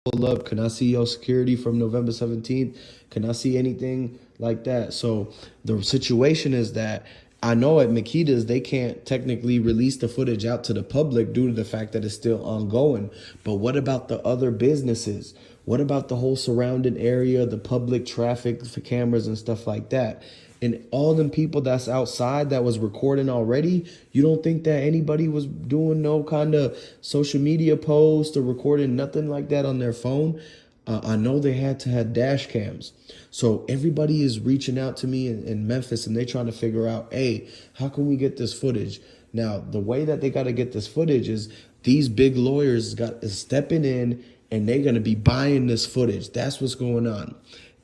pull up? Can I see your security from November 17th? Can I see anything like that? So the situation is that I know at Makita's they can't technically release the footage out to the public due to the fact that it's still ongoing. But what about the other businesses? What about the whole surrounding area, the public traffic for cameras and stuff like that? And all them people that's outside that was recording already, you don't think that anybody was doing no kind of social media post or recording nothing like that on their phone? I know they had to have dash cams. So everybody is reaching out to me in Memphis and they're trying to figure out, hey, how can we get this footage? Now, the way that they got to get this footage is these big lawyers is stepping in and they're going to be buying this footage. That's what's going on.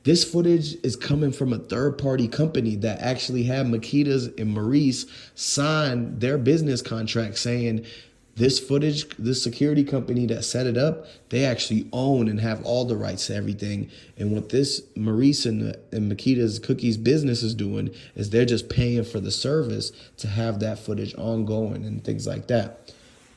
This footage is coming from a third-party company that actually had Makita's and Maurice sign their business contract saying this footage, this security company that set it up, they actually own and have all the rights to everything. And what this Maurice and Makita's Cookies business is doing is they're just paying for the service to have that footage ongoing and things like that.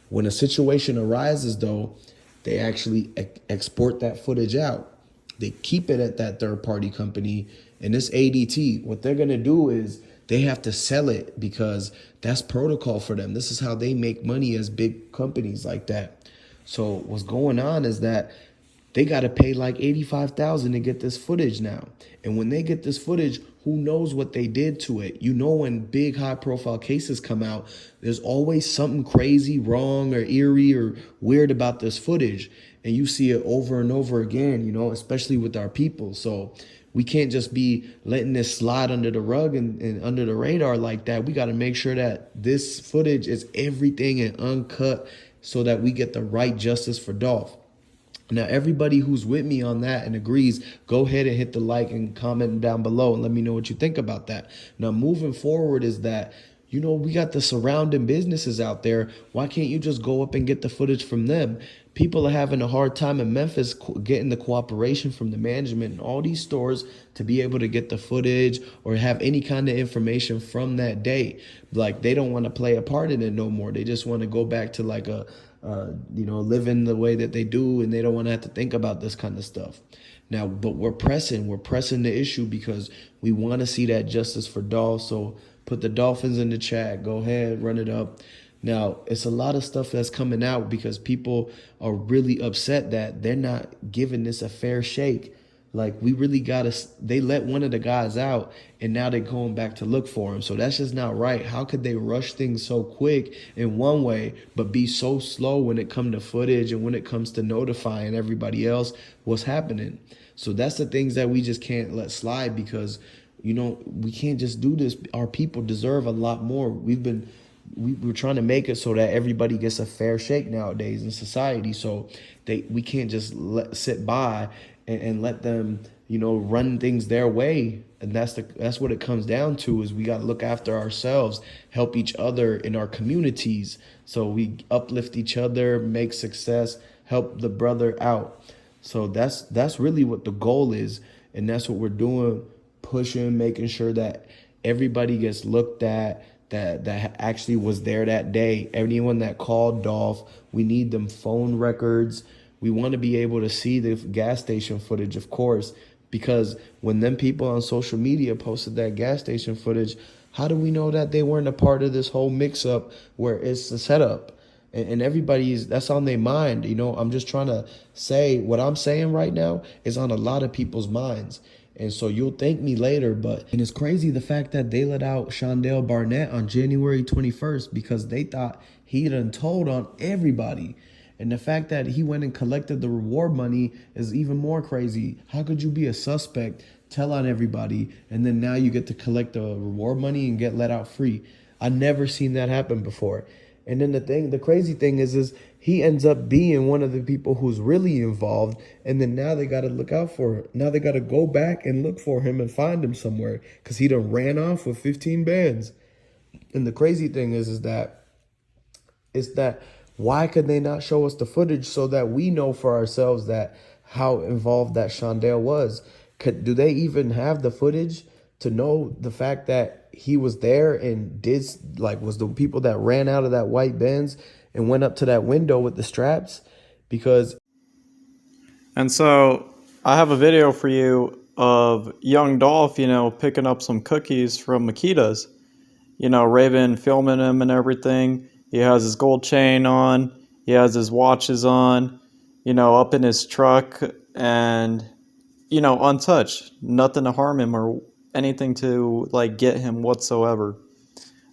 When a situation arises, though, they actually export that footage out. They keep it at that third party company. And this ADT, what they're going to do is they have to sell it because that's protocol for them. This is how they make money as big companies like that. So what's going on is that they got to pay like $85,000 to get this footage now. And when they get this footage, who knows what they did to it? You know, when big high profile cases come out, there's always something crazy, wrong or eerie or weird about this footage. And you see it over and over again, you know, especially with our people. So we can't just be letting this slide under the rug and under the radar like that. We got to make sure that this footage is everything and uncut so that we get the right justice for Dolph. Now, everybody who's with me on that and agrees, go ahead and hit the like and comment down below and let me know what you think about that. Now, moving forward is that, you know, we got the surrounding businesses out there. Why can't you just go up and get the footage from them? People are having a hard time in Memphis getting the cooperation from the management and all these stores to be able to get the footage or have any kind of information from that day. Like, they don't want to play a part in it no more. They just want to go back to like living the way that they do, and they don't want to have to think about this kind of stuff. Now, but we're pressing the issue because we want to see that justice for Dolph. So put the Dolphins in the chat. Go ahead, run it up. Now, it's a lot of stuff that's coming out because people are really upset that they're not giving this a fair shake. Like, we really they let one of the guys out and now they're going back to look for him. So that's just not right. How could they rush things so quick in one way, but be so slow when it comes to footage and when it comes to notifying everybody else what's happening? So that's the things that we just can't let slide because, you know, we can't just do this. Our people deserve a lot more. We're trying to make it so that everybody gets a fair shake nowadays in society. So we can't just sit by and let them, you know, run things their way. And that's what it comes down to is we got to look after ourselves, help each other in our communities. So we uplift each other, make success, help the brother out. So that's really what the goal is. And that's what we're doing, pushing, making sure that everybody gets looked at, that actually was there that day. Anyone that called Dolph, we need them phone records. We want to be able to see the gas station footage, of course, because when them people on social media posted that gas station footage, how do we know that they weren't a part of this whole mix-up where it's a setup? And that's on their mind. You know, I'm just trying to say what I'm saying right now is on a lot of people's minds. And so you'll thank me later, and it's crazy the fact that they let out Shondell Barnett on January 21st because they thought he done told on everybody. And the fact that he went and collected the reward money is even more crazy. How could you be a suspect, tell on everybody, and then now you get to collect the reward money and get let out free? I never seen that happen before. And then the crazy thing is he ends up being one of the people who's really involved. And then now they got to look out for him. Now they got to go back and look for him and find him somewhere because he done ran off with 15 bands. And the crazy thing is that why could they not show us the footage so that we know for ourselves that how involved that Shondell was? Do they even have the footage to know the fact that he was there and was the people that ran out of that white Benz and went up to that window with the straps? Because And so I have a video for you of young Dolph, picking up some cookies from Makita's. Raven filming him and everything. He has his gold chain on. He has his watches on, up in his truck and, untouched. Nothing to harm him or anything to like get him whatsoever.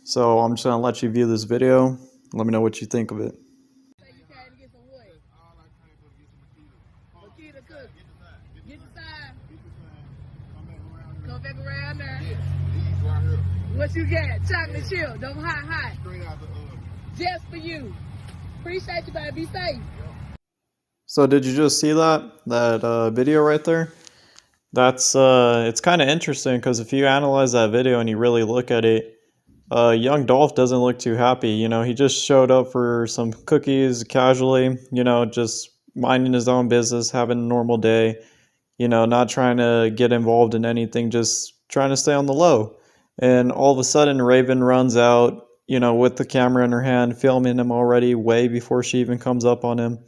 So I'm just going to let you view this video. Let me know what you think of it. Come back around there. What you got? Chocolate chip. Them hot. Straight out the oven. Just for you. Appreciate you, baby. Be safe. So did you just see that video right there? That's it's kind of interesting because if you analyze that video and you really look at it, young Dolph doesn't look too happy. He just showed up for some cookies casually, just minding his own business, having a normal day, not trying to get involved in anything, just trying to stay on the low. And all of a sudden, Raven runs out, with the camera in her hand, filming him already way before she even comes up on him,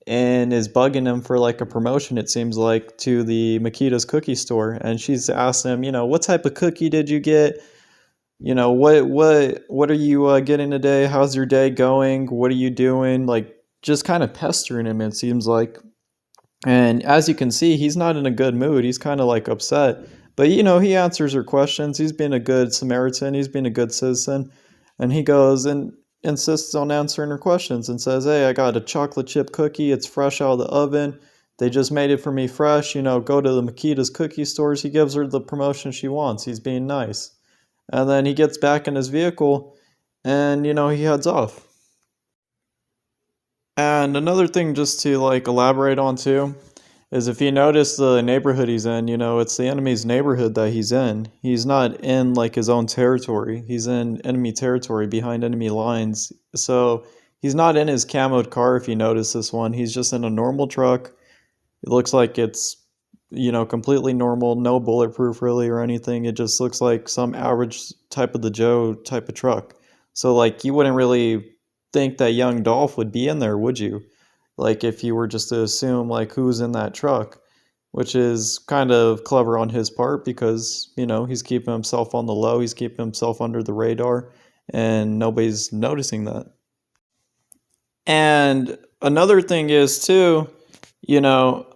and is bugging him for like a promotion, it seems like, to the Makita's cookie store. And she's asking him, what type of cookie did you get? What are you getting today? How's your day going? What are you doing? Like, just kind of pestering him, it seems like. And as you can see, he's not in a good mood. He's kind of like upset. But he answers her questions. He's been a good Samaritan. He's been a good citizen. And he goes and insists on answering her questions and says, "Hey, I got a chocolate chip cookie. It's fresh out of the oven. They just made it for me fresh. Go to the Makita's cookie stores." He gives her the promotion she wants. He's being nice. And then he gets back in his vehicle and, he heads off. And another thing just to like elaborate on too is if you notice the neighborhood he's in, it's the enemy's neighborhood that he's in. He's not in like his own territory. He's in enemy territory behind enemy lines. So he's not in his camoed car if you notice this one. He's just in a normal truck. It looks like it's, completely normal, no bulletproof really or anything. It just looks like some average type of the Joe type of truck. So like you wouldn't really think that young Dolph would be in there, would you? Like if you were just to assume like who's in that truck, which is kind of clever on his part because, he's keeping himself on the low, he's keeping himself under the radar, and nobody's noticing that. And another thing is too,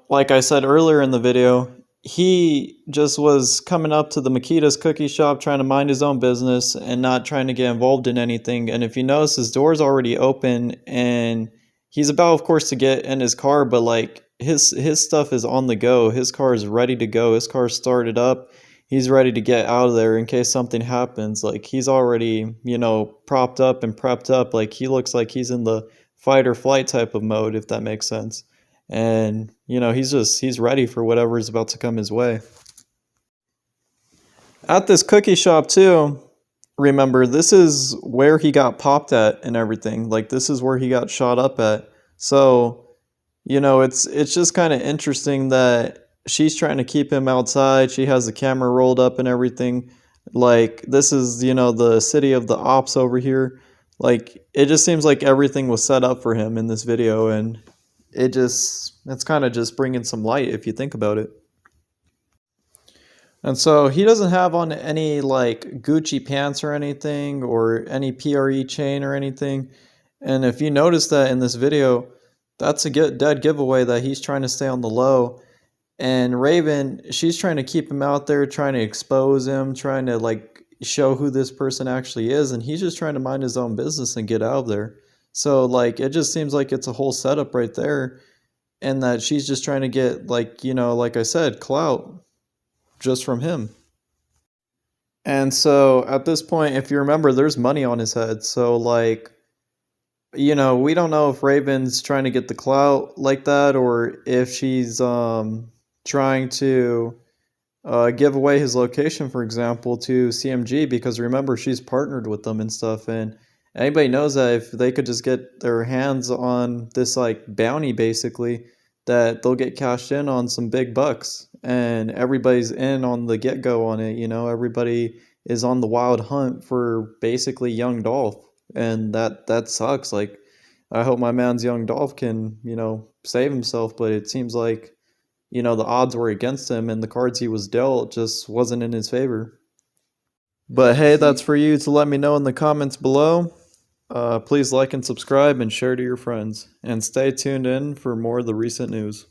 like I said earlier in the video, he just was coming up to the Makita's cookie shop trying to mind his own business and not trying to get involved in anything. And if you notice, his door's already open and he's about, of course, to get in his car, but like his stuff is on the go. His car is ready to go. His car's started up. He's ready to get out of there in case something happens. Like he's already, propped up and prepped up. Like he looks like he's in the fight or flight type of mode, if that makes sense. And, he's ready for whatever is about to come his way. At this cookie shop too, remember, this is where he got popped at and everything. Like this is where he got shot up at. So, it's just kind of interesting that she's trying to keep him outside. She has the camera rolled up and everything. Like this is, the city of the ops over here. Like it just seems like everything was set up for him in this video, and it's kind of just bringing some light if you think about it. And so he doesn't have on any like Gucci pants or anything or any PRE chain or anything. And if you notice that in this video, that's a dead giveaway that he's trying to stay on the low. And Raven, she's trying to keep him out there, trying to expose him, trying to like show who this person actually is. And he's just trying to mind his own business and get out of there. So like it just seems like it's a whole setup right there, and that she's just trying to get like, like I said, clout just from him. And so at this point, if you remember, there's money on his head. So like, we don't know if Raven's trying to get the clout like that or if she's trying to give away his location, for example, to CMG, because remember, she's partnered with them and stuff. And anybody knows that if they could just get their hands on this like bounty, basically, that they'll get cashed in on some big bucks, and everybody's in on the get-go on it. Everybody is on the wild hunt for basically young Dolph, and that sucks. Like I hope my man's young Dolph can, save himself, but it seems like, the odds were against him and the cards he was dealt just wasn't in his favor. But hey, that's for you to let me know in the comments below. Please like and subscribe and share to your friends. And stay tuned in for more of the recent news.